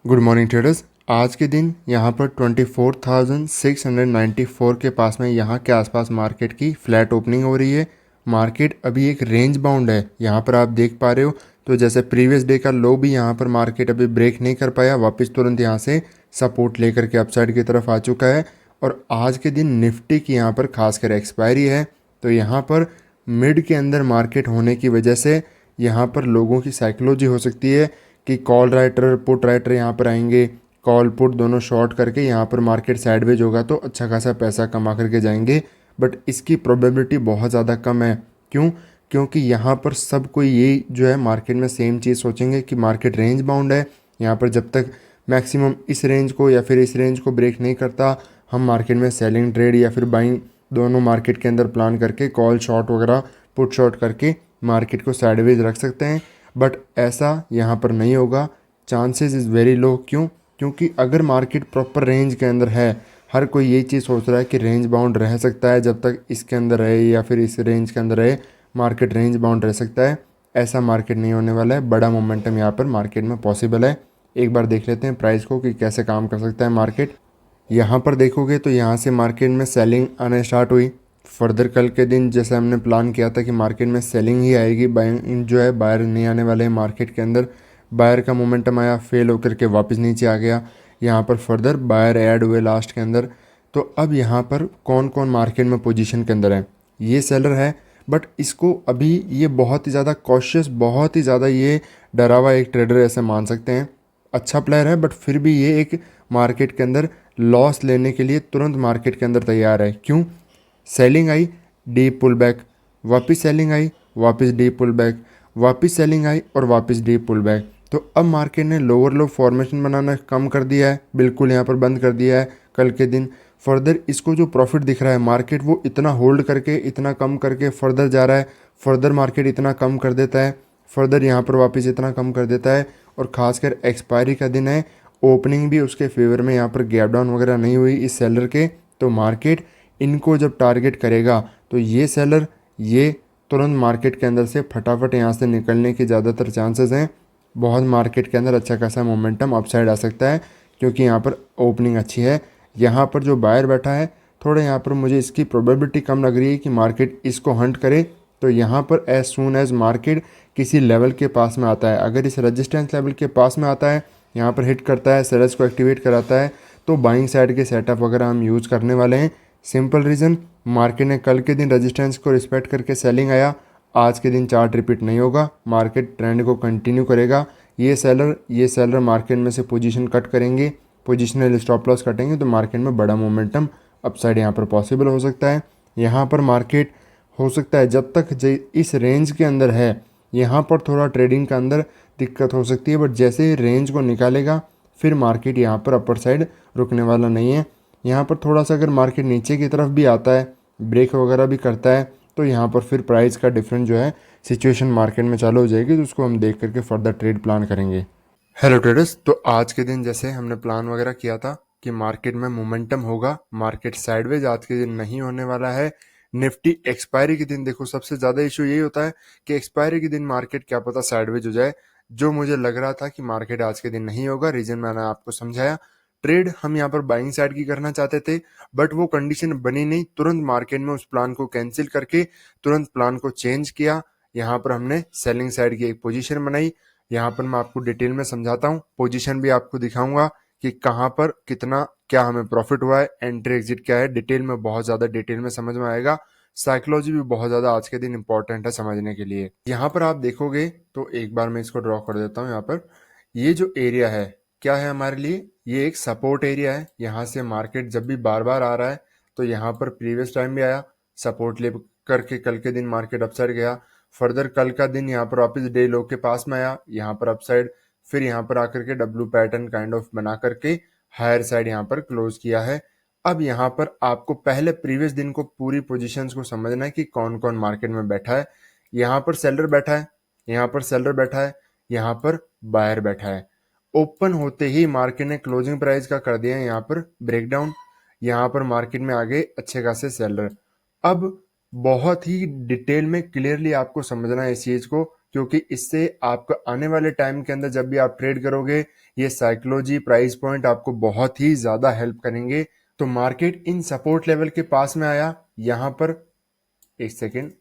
Good morning traders. आज के दिन यहाँ पर 24,694 के पास में यहाँ के आसपास मार्केट की फ्लैट ओपनिंग हो रही है। मार्केट अभी एक रेंज बाउंड है, यहाँ पर आप देख पा रहे हो। तो जैसे प्रीवियस डे का लो भी यहाँ पर मार्केट अभी ब्रेक नहीं कर पाया, वापस तुरंत यहाँ से सपोर्ट लेकर के अपसाइड की तरफ आ चुका है। और आज के दिन निफ्टी की यहाँ पर खासकर एक्सपायरी है, तो यहाँ पर मिड के अंदर मार्केट होने की वजह से यहाँ पर लोगों की साइकोलॉजी हो सकती है कि कॉल राइटर पुट राइटर यहाँ पर आएंगे, कॉल पुट दोनों शॉर्ट करके यहाँ पर मार्केट साइडवेज होगा तो अच्छा खासा पैसा कमा करके जाएंगे। बट इसकी प्रोबेबिलिटी बहुत ज़्यादा कम है। क्यों? क्योंकि यहाँ पर सब कोई ये जो है मार्केट में सेम चीज़ सोचेंगे कि मार्केट रेंज बाउंड है। यहाँ पर जब तक मैक्सिमम इस रेंज को या फिर इस रेंज को ब्रेक नहीं करता, हम मार्केट में सेलिंग ट्रेड या फिर बाइंग दोनों मार्केट के अंदर प्लान करके कॉल शॉर्ट वगैरह पुट शॉर्ट करके मार्केट को साइडवेज रख सकते हैं। बट ऐसा यहाँ पर नहीं होगा, चांसेस इज़ वेरी लो। क्यों? क्योंकि अगर मार्केट प्रॉपर रेंज के अंदर है, हर कोई ये चीज़ सोच रहा है कि रेंज बाउंड रह सकता है, जब तक इसके अंदर रहे या फिर इस रेंज के अंदर रहे मार्केट रेंज बाउंड रह सकता है। ऐसा मार्केट नहीं होने वाला है, बड़ा मोमेंटम यहाँ पर मार्केट में पॉसिबल है। एक बार देख लेते हैं प्राइस को कि कैसे काम कर सकता है मार्केट। यहाँ पर देखोगे तो यहाँ से मार्केट में सेलिंग आने स्टार्ट हुई। फर्दर कल के दिन जैसे हमने प्लान किया था कि मार्केट में सेलिंग ही आएगी, बाइंग जो है बायर नहीं आने वाले हैं मार्केट के अंदर। बायर का मोमेंटम आया, फेल होकर के वापस नीचे आ गया। यहाँ पर फर्दर बायर ऐड हुए लास्ट के अंदर। तो अब यहाँ पर कौन कौन मार्केट में पोजीशन के अंदर है? ये सेलर है, बट इसको अभी ये बहुत ही ज़्यादा कॉशियस, बहुत ही ज़्यादा ये डरा हुआ एक ट्रेडर ऐसे मान सकते हैं। अच्छा प्लेयर है, बट फिर भी ये एक मार्केट के अंदर लॉस लेने के लिए तुरंत मार्केट के अंदर तैयार है। क्यों? सेलिंग आई, डीप पुल बैक, वापस सेलिंग आई, वापस डीप पुल बैक, वापस सेलिंग आई और वापस डीप पुल बैक। तो अब मार्केट ने लोअर लो फॉर्मेशन बनाना कम कर दिया है, बिल्कुल यहाँ पर बंद कर दिया है कल के दिन। फर्दर इसको जो प्रॉफिट दिख रहा है मार्केट वो इतना होल्ड करके इतना कम करके फर्दर जा रहा है। फर्दर मार्केट इतना कम कर देता है, फर्दर यहाँ पर वापस इतना कम कर देता है। और ख़ासकर एक्सपायरी का दिन है, ओपनिंग भी उसके फेवर में यहाँ पर गैप डाउन वगैरह नहीं हुई इस सेलर के। तो मार्केट इनको जब टारगेट करेगा तो ये सेलर ये तुरंत मार्केट के अंदर से फटाफट यहाँ से निकलने के ज़्यादातर चांसेस हैं। बहुत मार्केट के अंदर अच्छा खासा मोमेंटम अपसाइड आ सकता है, क्योंकि यहाँ पर ओपनिंग अच्छी है। यहाँ पर जो बायर बैठा है, थोड़ा यहाँ पर मुझे इसकी प्रोबेबिलिटी कम लग रही है कि मार्केट इसको हंट करे। तो यहाँ पर एज सून एज मार्केट किसी लेवल के पास में आता है, अगर इस रजिस्टेंस लेवल के पास में आता है, यहाँ पर हिट करता है, सेलर्स को एक्टिवेट कराता है, तो बाइंग साइड के सेटअप वगैरह हम यूज़ करने वाले हैं। सिंपल रीज़न, मार्केट ने कल के दिन रेजिस्टेंस को रिस्पेक्ट करके सेलिंग आया। आज के दिन चार्ट रिपीट नहीं होगा, मार्केट ट्रेंड को कंटिन्यू करेगा। ये सेलर मार्केट में से पोजीशन कट करेंगे, पोजिशनल स्टॉप लॉस कटेंगे, तो मार्केट में बड़ा मोमेंटम अपसाइड यहाँ पर पॉसिबल हो सकता है। यहाँ पर मार्केट हो सकता है जब तक इस रेंज के अंदर है, यहाँ पर थोड़ा ट्रेडिंग के अंदर दिक्कत हो सकती है। बट जैसे ही रेंज को निकालेगा फिर मार्केट यहाँ पर अपर साइड रुकने वाला नहीं है। यहाँ पर थोड़ा सा अगर मार्केट नीचे की तरफ भी आता है, ब्रेक वगैरह भी करता है, तो यहाँ पर फिर प्राइस का डिफरेंट जो है सिचुएशन मार्केट में चालू हो जाएगी, तो उसको हम देख करके फर्दर ट्रेड प्लान करेंगे। हेलो ट्रेडर्स, तो आज के दिन जैसे हमने प्लान वगैरह किया था कि मार्केट में मोमेंटम होगा, मार्केट साइडवेज आज के दिन नहीं होने वाला है। निफ्टी एक्सपायरी के दिन देखो, सबसे ज़्यादा इशू यही होता है कि एक्सपायरी के दिन मार्केट क्या पता साइडवेज हो जाए। जो मुझे लग रहा था कि मार्केट आज के दिन नहीं होगा, रीजन मैंने आपको समझाया। ट्रेड हम यहाँ पर बाइंग साइड की करना चाहते थे, बट वो कंडीशन बनी नहीं। तुरंत मार्केट में उस प्लान को कैंसिल करके तुरंत प्लान को चेंज किया। यहाँ पर हमने सेलिंग साइड की एक पोजीशन बनाई। यहाँ पर मैं आपको डिटेल में समझाता हूँ, पोजीशन भी आपको दिखाऊंगा कि कहाँ पर कितना क्या हमें प्रॉफिट हुआ है, एंट्री एग्जिट क्या है, डिटेल में बहुत ज़्यादा डिटेल में समझ में आएगा। साइकोलॉजी भी बहुत ज़्यादा आज के दिन इंपॉर्टेंट है समझने के लिए। यहाँ पर आप देखोगे तो एक बार मैं इसको ड्रॉ कर देता हूँ। यहाँ पर ये जो एरिया है क्या है हमारे लिए, ये एक सपोर्ट एरिया है। यहाँ से मार्केट जब भी बार बार आ रहा है तो यहाँ पर प्रीवियस टाइम भी आया, सपोर्ट ले करके कल के दिन मार्केट अपसाइड गया। फर्दर कल का दिन यहाँ पर वापस डे लो के पास में आया, यहाँ पर अपसाइड, फिर यहाँ पर आकर के डब्ल्यू पैटर्न काइंड ऑफ बना करके हायर साइड यहाँ पर क्लोज किया है। अब यहाँ पर आपको पहले प्रीवियस दिन को पूरी पोजीशंस को समझना है कि कौन कौन मार्केट में बैठा है। यहाँ पर सेलर बैठा है, यहाँ पर सेलर बैठा है, यहाँ पर बायर बैठा है। ओपन होते ही मार्केट ने क्लोजिंग प्राइस का कर दिया है यहाँ पर ब्रेकडाउन। यहाँ पर मार्केट में आ गए अच्छे खासे सेलर। अब बहुत ही डिटेल में क्लियरली आपको समझना है इस चीज को क्योंकि इससे आपका आने वाले टाइम के अंदर जब भी आप ट्रेड करोगे, ये साइकोलॉजी, प्राइस पॉइंट आपको बहुत ही ज़्यादा हेल्प करेंगे। तो मार्केट इन सपोर्ट लेवल के पास में आया यहाँ पर, एक सेकेंड।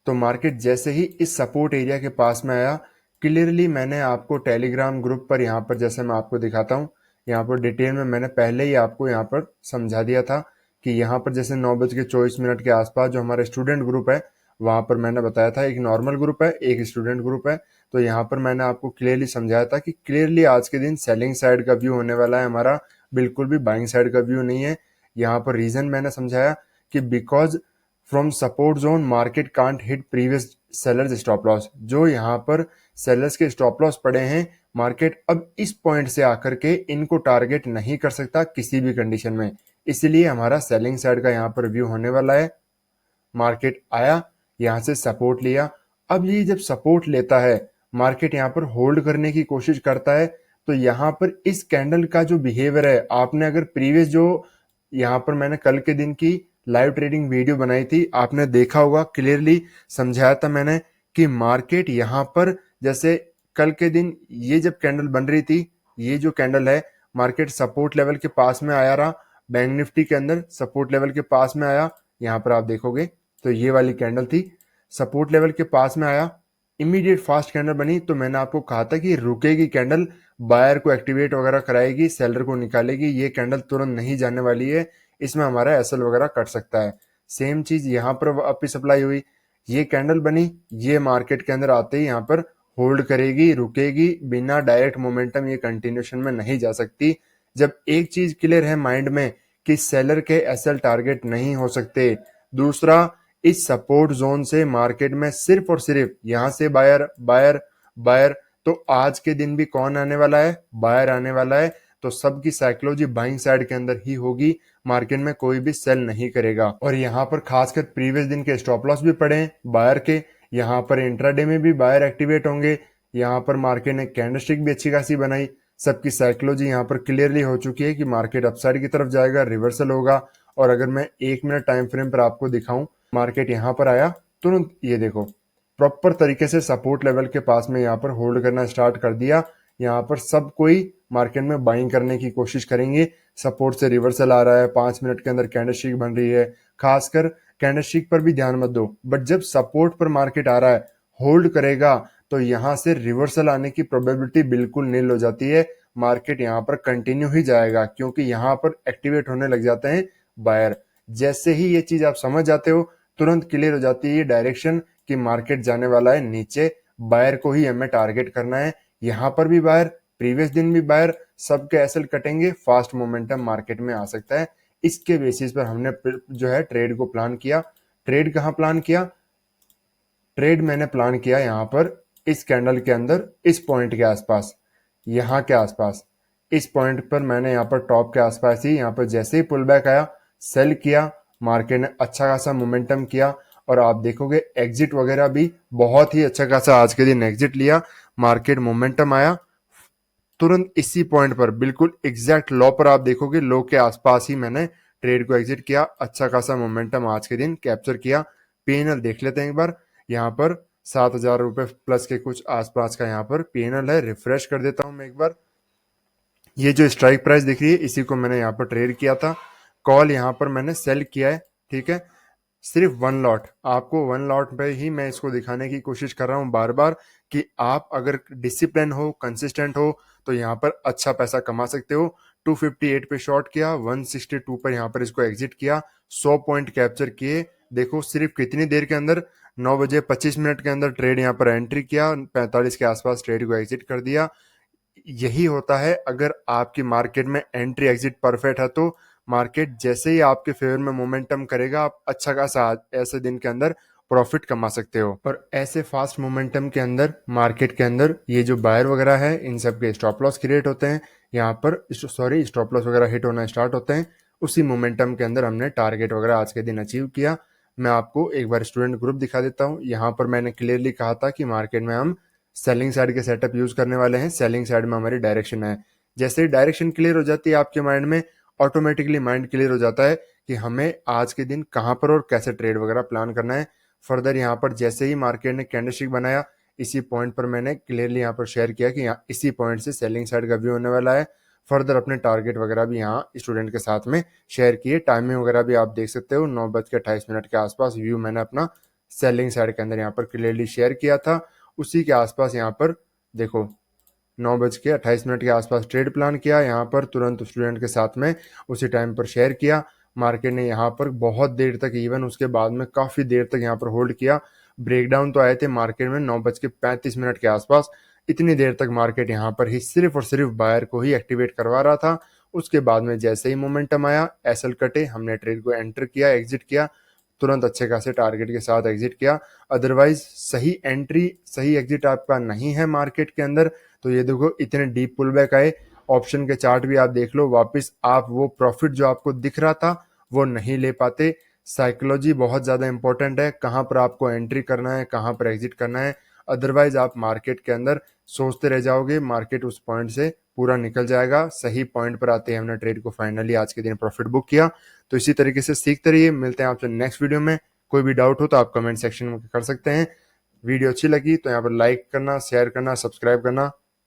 तो मार्केट जैसे ही इस सपोर्ट एरिया के पास में आया, क्लियरली मैंने आपको टेलीग्राम ग्रुप पर यहाँ पर जैसे मैं आपको दिखाता हूँ, यहाँ पर डिटेल में मैंने पहले ही आपको यहाँ पर समझा दिया था कि यहाँ पर जैसे 9:24 के आसपास जो हमारा स्टूडेंट ग्रुप है, वहाँ पर मैंने बताया था एक नॉर्मल ग्रुप है, एक स्टूडेंट ग्रुप है। तो यहाँ पर मैंने आपको क्लियरली समझाया था कि क्लियरली आज के दिन सेलिंग साइड का व्यू होने वाला है हमारा, बिल्कुल भी बाइंग साइड का व्यू नहीं है। यहाँ पर रीजन मैंने समझाया कि because from support zone market can't hit previous sellers stop loss, जो यहाँ पर सेलर्स के स्टॉप लॉस पड़े हैं, मार्केट अब इस पॉइंट से आकर के इनको टारगेट नहीं कर सकता किसी भी कंडीशन में। इसलिए हमारा सेलिंग साइड का यहाँ पर व्यू होने वाला है। मार्केट आया, यहाँ से सपोर्ट लिया। अब ये जब सपोर्ट लेता है, मार्केट यहाँ पर होल्ड करने की कोशिश करता है। तो यहाँ पर इस कैंडल का जो बिहेवियर है, आपने अगर प्रीवियस जो यहाँ पर मैंने कल के दिन की लाइव ट्रेडिंग वीडियो बनाई थी, आपने देखा होगा, क्लियरली समझाया था मैंने कि मार्केट यहाँ पर जैसे कल के दिन ये जब कैंडल बन रही थी, ये जो कैंडल है, मार्केट सपोर्ट लेवल के पास में आया रहा, बैंक निफ्टी के अंदर सपोर्ट लेवल के पास में आया। यहाँ पर आप देखोगे तो ये वाली कैंडल थी, सपोर्ट लेवल के पास में आया, इमीडिएट फास्ट कैंडल बनी। तो मैंने आपको कहा था कि रुकेगी कैंडल, बायर को एक्टिवेट वगैरह कराएगी, सेलर को निकालेगी, ये कैंडल तुरंत नहीं जाने वाली है, इसमें हमारा एसएल वगैरह कट सकता है। सेम चीज यहाँ पर वापस अप्लाई हुई, ये कैंडल बनी, ये मार्केट के अंदर आते ही यहाँ पर होल्ड करेगी, रुकेगी, बिना डायरेक्ट मोमेंटम ये कंटिन्यूशन में नहीं जा सकती। जब एक चीज क्लियर है माइंड में कि सेलर के एसएल टारगेट नहीं हो सकते, दूसरा इस सपोर्ट जोन से मार्केट में सिर्फ और सिर्फ यहां से बायर बायर बायर, तो आज के दिन भी कौन आने वाला है, बायर आने वाला है। तो सबकी साइकोलॉजी बाइंग साइड के अंदर ही होगी, मार्केट में कोई भी सेल नहीं करेगा। और यहाँ पर खासकर प्रीवियस दिन के स्टॉप लॉस भी पड़े हैं बायर के, यहाँ पर इंट्राडे में भी बायर एक्टिवेट होंगे, यहाँ पर मार्केट ने कैंडलस्टिक भी अच्छी खासी बनाई। सबकी साइकोलॉजी यहाँ पर क्लियरली हो चुकी है कि मार्केट अपसाइड की तरफ जाएगा, रिवर्सल होगा। और अगर मैं 1 मिनट टाइम फ्रेम पर आपको दिखाऊं, मार्केट यहाँ पर आया, तुरंत ये देखो प्रॉपर तरीके से सपोर्ट लेवल के पास में यहाँ पर होल्ड करना स्टार्ट कर दिया। यहाँ पर सब कोई मार्केट में बाइंग करने की कोशिश करेंगे, सपोर्ट से रिवर्सल आ रहा है, 5 मिनट के अंदर कैंडलस्टिक बन रही है। खासकर कैंडलस्टिक पर भी ध्यान मत दो, बट जब सपोर्ट पर मार्केट आ रहा है, होल्ड करेगा, तो यहाँ से रिवर्सल आने की प्रोबेबिलिटी बिल्कुल नील हो जाती है। मार्केट यहाँ पर कंटिन्यू ही जाएगा, क्योंकि यहाँ पर एक्टिवेट होने लग जाते हैं बायर। जैसे ही ये चीज आप समझ जाते हो, तुरंत क्लियर हो जाती है ये डायरेक्शन कि मार्केट जाने वाला है नीचे, बायर को ही हमें टारगेट करना है। यहाँ पर भी बायर, प्रीवियस दिन भी बायर, सबके एसएल कटेंगे, फास्ट मोमेंटम मार्केट में आ सकता है। इसके बेसिस पर हमने जो है ट्रेड को प्लान किया। ट्रेड कहाँ प्लान किया? ट्रेड मैंने प्लान किया यहाँ पर इस कैंडल के अंदर, इस पॉइंट के आसपास, यहाँ के आसपास, इस पॉइंट पर मैंने यहाँ पर टॉप के आसपास ही, यहाँ पर जैसे ही पुल बैक आया, सेल किया, मार्केट ने अच्छा खासा मोमेंटम किया। और आप देखोगे एग्जिट वगैरह भी बहुत ही अच्छा खासा आज के दिन एग्जिट लिया, मार्केट मोमेंटम आया, तुरंत इसी पॉइंट पर बिल्कुल एग्जैक्ट लो पर आप देखोगे, लो के आसपास ही मैंने ट्रेड को एग्जिट किया, अच्छा खासा मोमेंटम आज के दिन कैप्चर किया। पीएनएल देख लेते हैं एक बार, यहाँ पर 7,000 रुपए प्लस के कुछ आसपास का यहाँ पर पीएनएल है। रिफ्रेश कर देता हूं मैं एक बार, ये जो स्ट्राइक प्राइस दिख रही है, इसी को मैंने यहाँ पर ट्रेड किया था। कॉल यहाँ पर मैंने सेल किया है, ठीक है, सिर्फ 1 लॉट। आपको 1 लॉट पे ही मैं इसको दिखाने की कोशिश कर रहा हूँ बार बार कि आप अगर डिसिप्लिन हो, कंसिस्टेंट हो, तो यहाँ पर अच्छा पैसा कमा सकते हो। 258 पे शॉर्ट किया, 162 पर यहाँ पर इसको एग्जिट किया, 100 पॉइंट कैप्चर किए। देखो सिर्फ कितनी देर के अंदर, 9:25 के अंदर ट्रेड यहाँ पर एंट्री किया, 45 के आसपास ट्रेड को एग्जिट कर दिया। यही होता है, अगर आपकी मार्केट में एंट्री एग्जिट परफेक्ट है, तो मार्केट जैसे ही आपके फेवर में मोमेंटम करेगा, आप अच्छा खासा ऐसे दिन के अंदर प्रॉफिट कमा सकते हो। और ऐसे फास्ट मोमेंटम के अंदर मार्केट के अंदर ये जो बायर वगैरह है, इन सब के स्टॉप लॉस क्रिएट होते हैं, यहाँ पर स्टॉप लॉस वगैरह हिट होना स्टार्ट होते हैं। उसी मोमेंटम के अंदर हमने टारगेट वगैरह आज के दिन अचीव किया। मैं आपको एक बार स्टूडेंट ग्रुप दिखा देता हूँ। यहाँ पर मैंने क्लियरली कहा था कि मार्केट में हम सेलिंग साइड के सेटअप यूज करने वाले हैं, सेलिंग साइड में हमारी डायरेक्शन है। जैसे ही डायरेक्शन क्लियर हो जाती है आपके माइंड में, ऑटोमेटिकली माइंड क्लियर हो जाता है कि हमें आज के दिन कहां पर और कैसे ट्रेड वगैरह प्लान करना है। फर्दर यहाँ पर जैसे ही मार्केट ने कैंडलस्टिक बनाया, इसी पॉइंट पर मैंने क्लियरली यहाँ पर शेयर किया कि यहाँ इसी पॉइंट से सेलिंग साइड का व्यू होने वाला है। फर्दर अपने टारगेट वगैरह भी यहाँ स्टूडेंट के साथ में शेयर किए। टाइमिंग वगैरह भी आप देख सकते हो, 9:28 के आसपास व्यू मैंने अपना सेलिंग साइड के अंदर यहाँ पर क्लियरली शेयर किया था। उसी के आसपास यहाँ पर देखो 9:28 के आसपास ट्रेड प्लान किया, यहाँ पर तुरंत स्टूडेंट के साथ में उसी टाइम पर शेयर किया। मार्केट ने यहाँ पर बहुत देर तक, इवन उसके बाद में काफ़ी देर तक यहाँ पर होल्ड किया। ब्रेकडाउन तो आए थे मार्केट में 9:35 के आसपास। इतनी देर तक मार्केट यहाँ पर ही सिर्फ और सिर्फ बायर को ही एक्टिवेट करवा रहा था। उसके बाद में जैसे ही मोमेंटम आया, एसएल कटे, हमने ट्रेड को एंटर किया, एग्जिट किया, तुरंत अच्छे खासे टारगेट के साथ एग्जिट किया। अदरवाइज सही एंट्री सही एग्जिट आपका नहीं है मार्केट के अंदर तो ये देखो इतने डीप पुल बैक आए। ऑप्शन के चार्ट भी आप देख लो, वापस आप वो प्रॉफिट जो आपको दिख रहा था वो नहीं ले पाते। साइकोलॉजी बहुत ज़्यादा इंपॉर्टेंट है, कहाँ पर आपको एंट्री करना है, कहाँ पर एग्जिट करना है। अदरवाइज आप मार्केट के अंदर सोचते रह जाओगे, मार्केट उस पॉइंट से पूरा निकल जाएगा। सही पॉइंट पर आते ही हमने ट्रेड को फाइनली आज के दिन प्रॉफिट बुक किया। तो इसी तरीके से सीखते रहिए। मिलते हैं आपसे नेक्स्ट वीडियो में। कोई भी डाउट हो तो आप कमेंट सेक्शन में कर सकते हैं। वीडियो अच्छी लगी तो यहाँ पर लाइक करना, शेयर करना, सब्सक्राइब करना